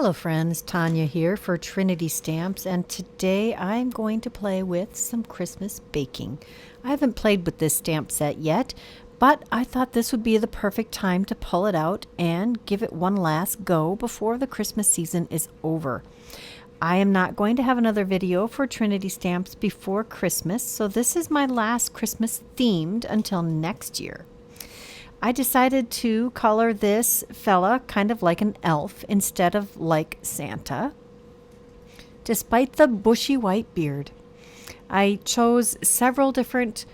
Hello friends, Tanya here for Trinity Stamps, and today I'm going to play with some Christmas baking. I haven't played with this stamp set yet, but I thought this would be the perfect time to pull it out and give it one last go before the Christmas season is over. I am not going to have another video for Trinity Stamps before Christmas, so this is my last Christmas themed until next year. I decided to color this fella kind of like an elf instead of like Santa, despite the bushy white beard. I chose several different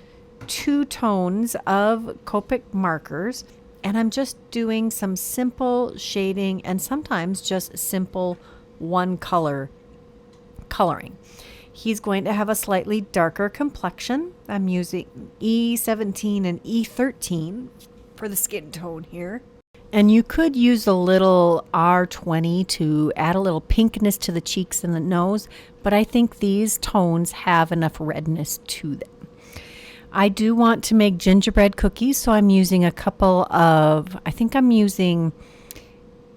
two tones of Copic markers, and I'm just doing some simple shading and sometimes just simple one color coloring. He's going to have a slightly darker complexion. I'm using E17 and E13 for the skin tone here. And you could use a little R20 to add a little pinkness to the cheeks and the nose, but I think these tones have enough redness to them. I do want to make gingerbread cookies, so I'm using a couple of, I think I'm using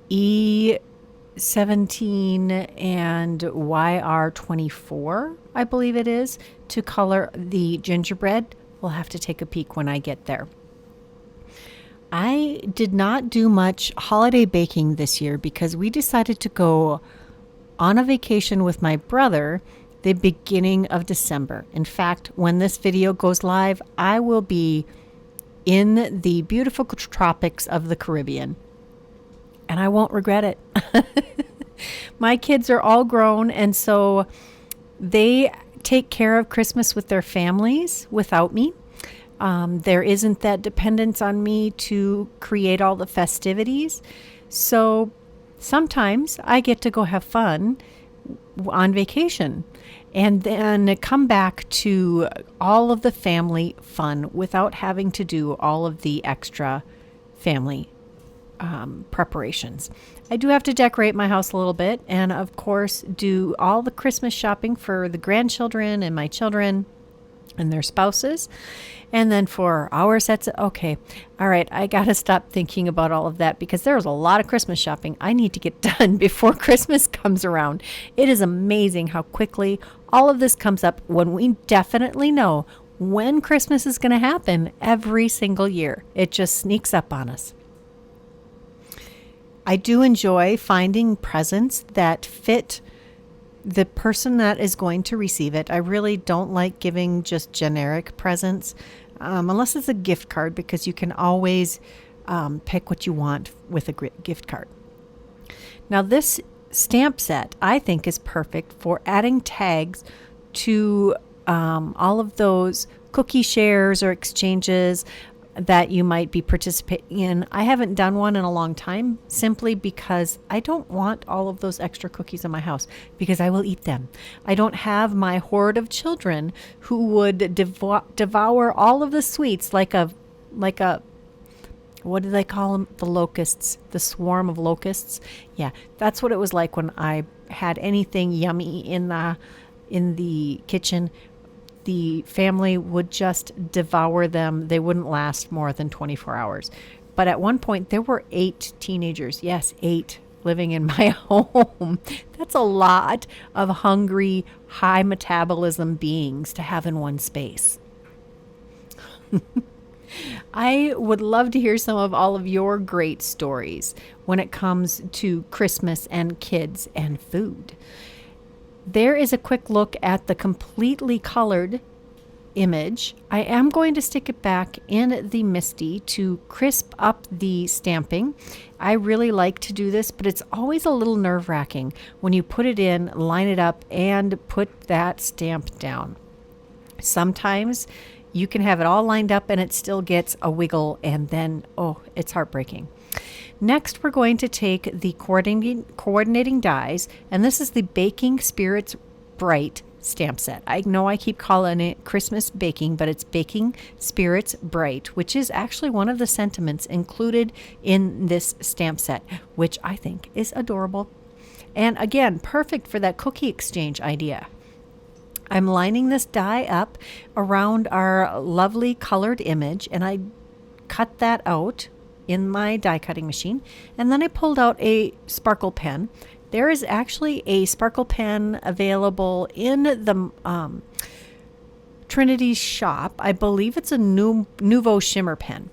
E17 and YR24, I believe it is, to color the gingerbread. We'll have to take a peek when I get there. I did not do much holiday baking this year because we decided to go on a vacation with my brother the beginning of December. In fact, when this video goes live, I will be in the beautiful tropics of the Caribbean, and I won't regret it. My kids are all grown, and so they take care of Christmas with their families without me. There isn't that dependence on me to create all the festivities. So sometimes I get to go have fun on vacation and then come back to all of the family fun without having to do all of the extra family preparations. I do have to decorate my house a little bit and, of course, do all the Christmas shopping for the grandchildren and my children and their spouses. And then for our sets, okay, all right, I got to stop thinking about all of that because there's a lot of Christmas shopping I need to get done before Christmas comes around. It is amazing how quickly all of this comes up when we definitely know when Christmas is going to happen every single year. It just sneaks up on us. I do enjoy finding presents that fit the person that is going to receive it. I really don't like giving just generic presents unless it's a gift card, because you can always pick what you want with a gift card. Now this stamp set I think is perfect for adding tags to all of those cookie shares or exchanges that you might be participating in. I haven't done one in a long time simply because I don't want all of those extra cookies in my house because I will eat them. I don't have my horde of children who would devour all of the sweets like a what do they call them? The locusts, the swarm of locusts. Yeah, that's what it was like when I had anything yummy in the kitchen. The family would just devour them. They wouldn't last more than 24 hours. But at one point, there were 8 teenagers. Yes, 8 living in my home. That's a lot of hungry, high metabolism beings to have in one space. I would love to hear some of all of your great stories when it comes to Christmas and kids and food. There is a quick look at the completely colored image. I am going to stick it back in the Misty to crisp up the stamping. I really like to do this, but it's always a little nerve-wracking when you put it in, line it up, and put that stamp down. Sometimes you can have it all lined up and it still gets a wiggle, and then, oh, it's heartbreaking. Next, we're going to take the coordinating dies, and this is the Baking Spirits Bright stamp set. I know I keep calling it Christmas baking, but it's Baking Spirits Bright, which is actually one of the sentiments included in this stamp set, which I think is adorable. And again, perfect for that cookie exchange idea. I'm lining this die up around our lovely colored image, and I cut that out in my die cutting machine, and then I pulled out a sparkle pen There is actually a sparkle pen available in the Trinity shop. I believe it's a Nouveau shimmer pen.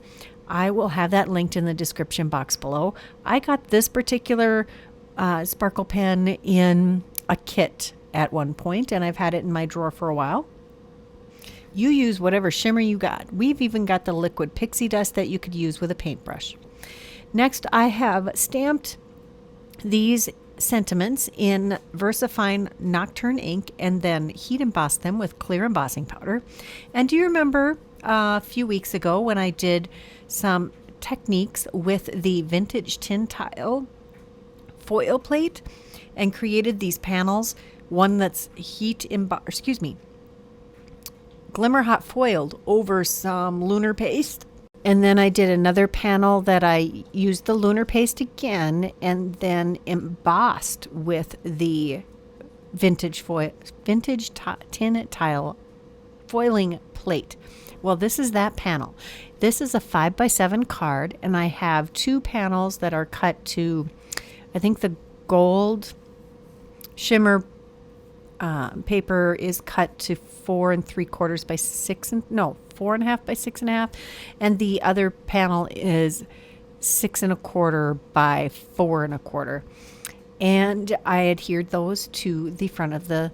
I will have that linked in the description box below. I got this particular sparkle pen in a kit at one point, and I've had it in my drawer for a while. You use whatever shimmer you got. We've even got the liquid pixie dust that you could use with a paintbrush. Next, I have stamped these sentiments in VersaFine Nocturne ink and then heat embossed them with clear embossing powder. And do you remember a few weeks ago when I did some techniques with the vintage tin tile foil plate and created these panels? One that's glimmer hot foiled over some lunar paste. And then I did another panel that I used the lunar paste again and then embossed with the vintage tin tile foiling plate. Well, this is that panel. This is a 5x7 card, and I have two panels that are cut to, I think the gold shimmer paper is cut to 4 3/4 by 4.5 by 6.5, and the other panel is 6 1/4 by 4 1/4, and I adhered those to the front of the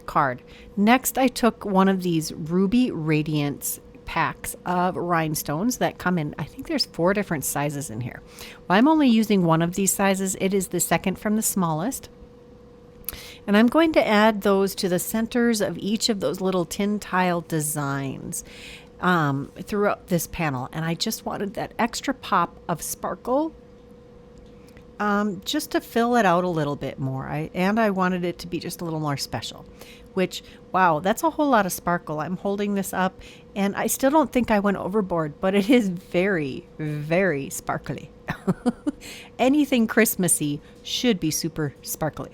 card. Next, I took one of these Ruby Radiance packs of rhinestones that come in, I think there's 4 different sizes in here. Well, I'm only using one of these sizes. It is the second from the smallest. And I'm going to add those to the centers of each of those little tin tile designs throughout this panel. And I just wanted that extra pop of sparkle just to fill it out a little bit more. I wanted it to be just a little more special, which, wow, that's a whole lot of sparkle. I'm holding this up and I still don't think I went overboard, but it is very, very sparkly. Anything Christmassy should be super sparkly.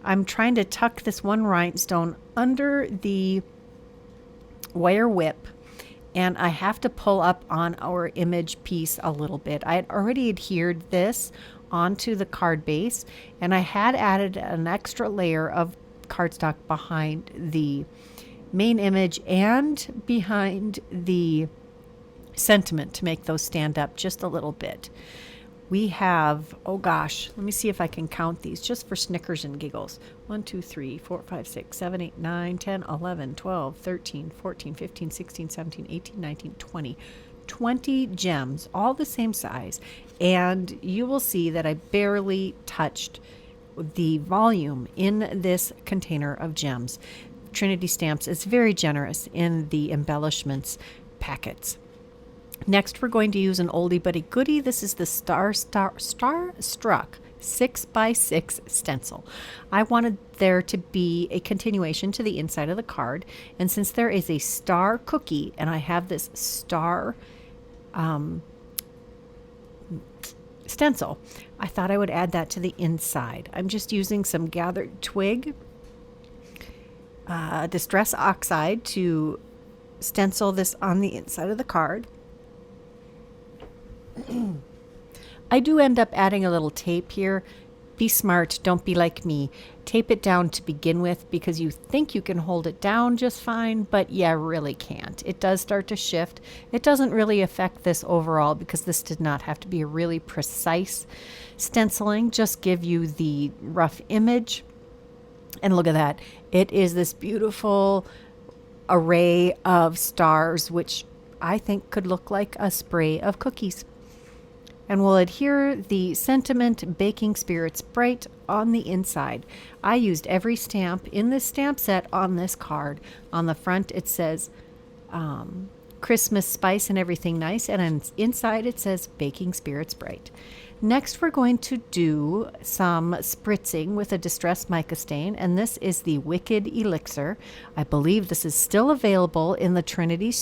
I'm trying to tuck this one rhinestone under the wire whip, and I have to pull up on our image piece a little bit. I had already adhered this onto the card base, and I had added an extra layer of cardstock behind the main image and behind the sentiment to make those stand up just a little bit. We have, oh gosh, let me see if I can count these just for snickers and giggles. 1, 2, 3, 4, 5, 6, 7, 8, 9, 10, 11, 12, 13, 14, 15, 16, 17, 18, 19, 20. 20 gems, all the same size. And you will see that I barely touched the volume in this container of gems. Trinity Stamps is very generous in the embellishments packets. Next, we're going to use an oldie but a goodie. This is the Starstruck 6x6 stencil. I wanted there to be a continuation to the inside of the card, and since there is a star cookie and I have this star stencil, I thought I would add that to the inside. I'm just using some gathered twig distress oxide to stencil this on the inside of the card. I do end up adding a little tape here. Be smart, don't be like me. Tape it down to begin with because you think you can hold it down just fine, but yeah, really can't. It does start to shift. It doesn't really affect this overall because this did not have to be a really precise stenciling, just give you the rough image. And look at that. It is this beautiful array of stars, which I think could look like a spray of cookies. And we'll adhere the Sentiment Baking Spirits Bright on the inside. I used every stamp in this stamp set on this card. On the front it says Christmas spice and everything nice, and inside it says Baking Spirits Bright. Next we're going to do some spritzing with a distressed mica stain, and this is the Wicked Elixir. I believe this is still available in the Trinity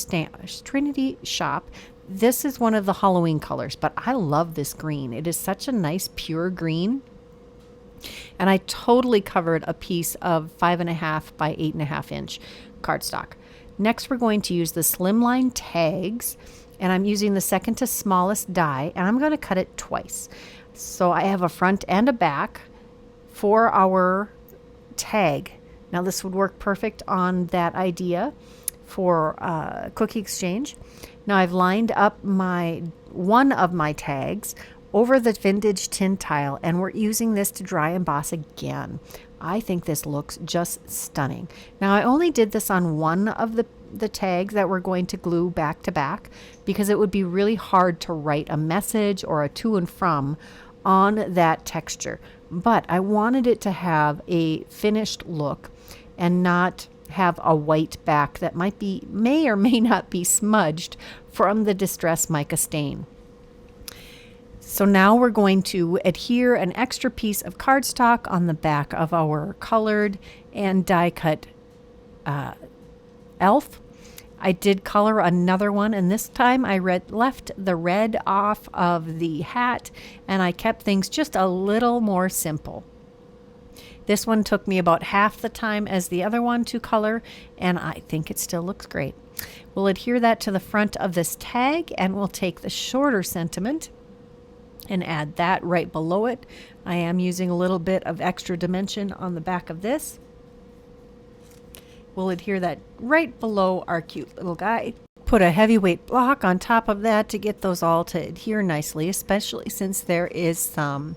shop. This is one of the Halloween colors, but I love this green. It is such a nice pure green. And I totally covered a piece of 5.5 by 8.5 inch cardstock. Next, we're going to use the Slimline Tags, and I'm using the second to smallest die, and I'm going to cut it twice. So I have a front and a back for our tag. Now this would work perfect on that idea for cookie exchange. Now I've lined up one of my tags over the vintage tin tile, and we're using this to dry emboss again. I think this looks just stunning. Now I only did this on one of the tags that we're going to glue back to back because it would be really hard to write a message or a to and from on that texture. But I wanted it to have a finished look and not have a white back that may or may not be smudged from the Distress Mica stain. So now we're going to adhere an extra piece of cardstock on the back of our colored and die cut elf. I did color another one, and this time I left the red off of the hat, and I kept things just a little more simple. This one took me about half the time as the other one to color, and I think it still looks great. We'll adhere that to the front of this tag, and we'll take the shorter sentiment and add that right below it. I am using a little bit of extra dimension on the back of this. We'll adhere that right below our cute little guy. Put a heavyweight block on top of that to get those all to adhere nicely, especially since there is some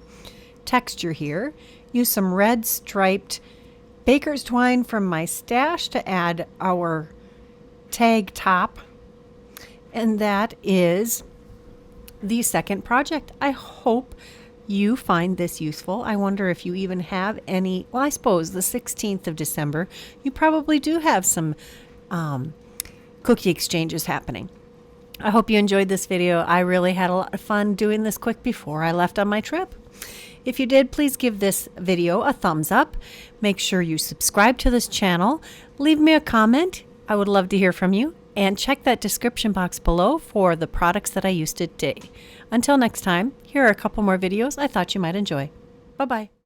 texture here. Use some red striped baker's twine from my stash to add our tag top. And that is the second project. I hope you find this useful. I wonder if you even have any, well, I suppose the 16th of December, you probably do have some cookie exchanges happening. I hope you enjoyed this video. I really had a lot of fun doing this quick before I left on my trip. If you did, please give this video a thumbs up. Make sure you subscribe to this channel. Leave me a comment. I would love to hear from you. And check that description box below for the products that I used today. Until next time, here are a couple more videos I thought you might enjoy. Bye-bye.